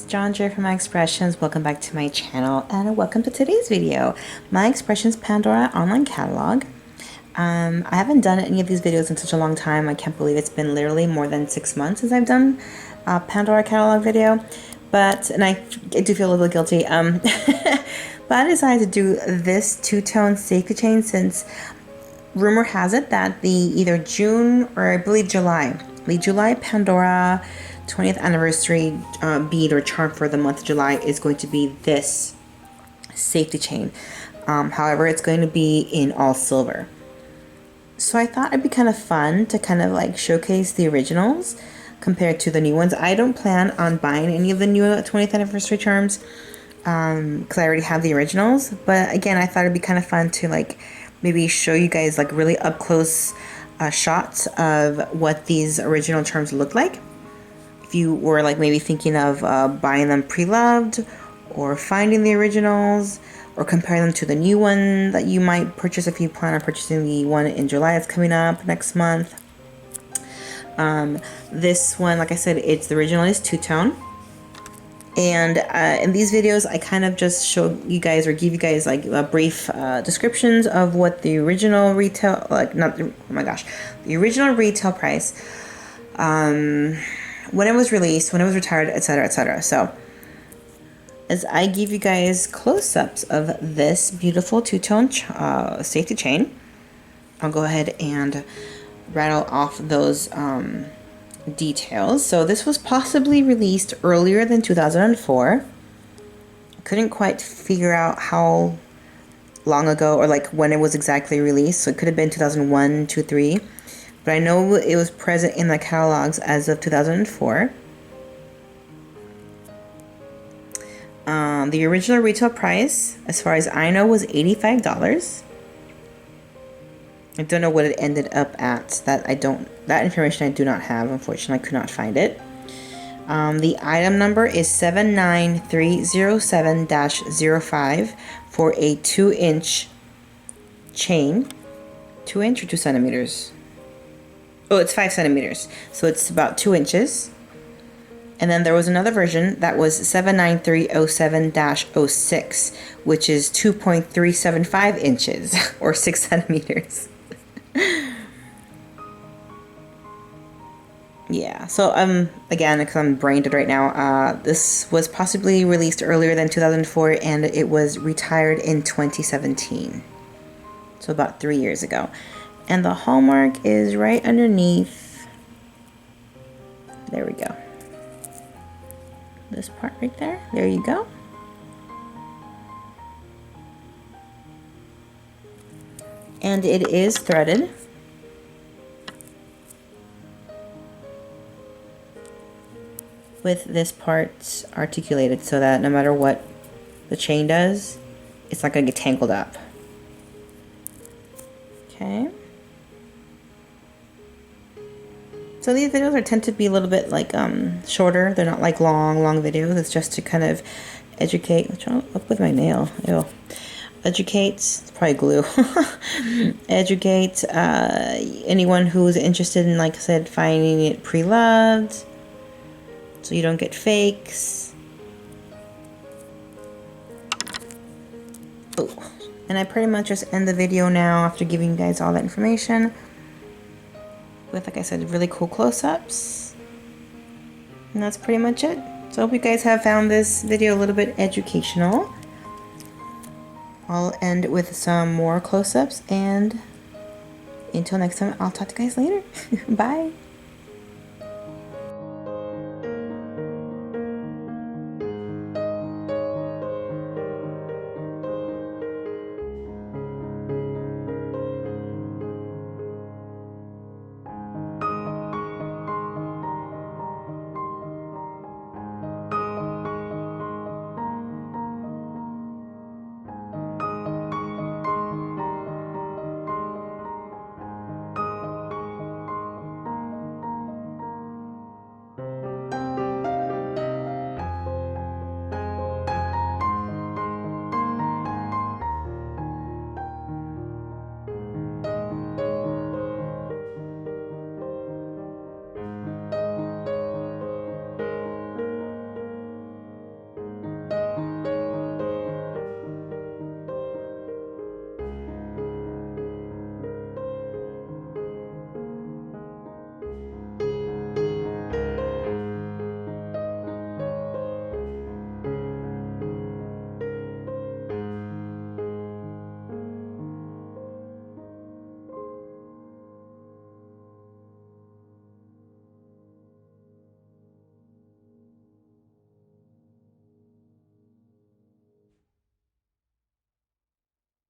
John J from Xpressions. Welcome back to my channel and welcome to today's video, my Xpressions Pandora online catalog. I haven't done any of these videos in such a long time. I can't believe it's been literally more than 6 months since I've done a Pandora catalog video, and I do feel a little guilty. But I decided to do this two-tone safety chain since rumor has it that the either June or I believe the July Pandora 20th anniversary bead or charm for the month of July is going to be this safety chain. However, it's going to be in all silver. So I thought it'd be kind of fun to kind of like showcase the originals compared to the new ones. I don't plan on buying any of the new 20th anniversary charms because I already have the originals. But again, I thought it'd be kind of fun to like maybe show you guys like really up close shots of what these original charms look like. If you were like maybe thinking of buying them pre-loved or finding the originals or comparing them to the new one that you might purchase if you plan on purchasing the one in July that's coming up next month. This one, like I said, the original is two-tone. And in these videos, I kind of just show you guys or give you guys like a brief descriptions of what the original retail, the original retail price, when it was released, when it was retired, etc., etc. So, as I give you guys close-ups of this beautiful two-tone safety chain, I'll go ahead and rattle off those details. So this was possibly released earlier than 2004. Couldn't quite figure out how long ago or like when it was exactly released. So it could have been 2001, 2, 3. But I know it was present in the catalogs as of 2004. The original retail price, as far as I know, was $85. I don't know what it ended up at. That information I do not have. Unfortunately, I could not find it. The item number is 79307-05 for a 2-inch chain. 2 inch or 2 centimeters? Oh, it's 5 centimeters. So it's about 2 inches. And then there was another version that was 79307-06, which is 2.375 inches or 6 centimeters. Yeah, so again, because I'm brain dead right now, this was possibly released earlier than 2004 and it was retired in 2017. So about 3 years ago. And the hallmark is right underneath. There we go. This part right there. There you go. And it is threaded. With this part articulated so that no matter what the chain does, it's not going to get tangled up. Okay. So these videos tend to be a little bit like shorter. They're not like long videos. It's just to kind of educate. What's wrong up with my nail? Ew. Educates. It's probably glue. Educate anyone who's interested in, like I said, finding it pre-loved, so you don't get fakes. Oh, and I pretty much just end the video now after giving you guys all that information. With, like I said, really cool close-ups. And that's pretty much it. So I hope you guys have found this video a little bit educational. I'll end with some more close-ups, and until next time, I'll talk to you guys later. Bye.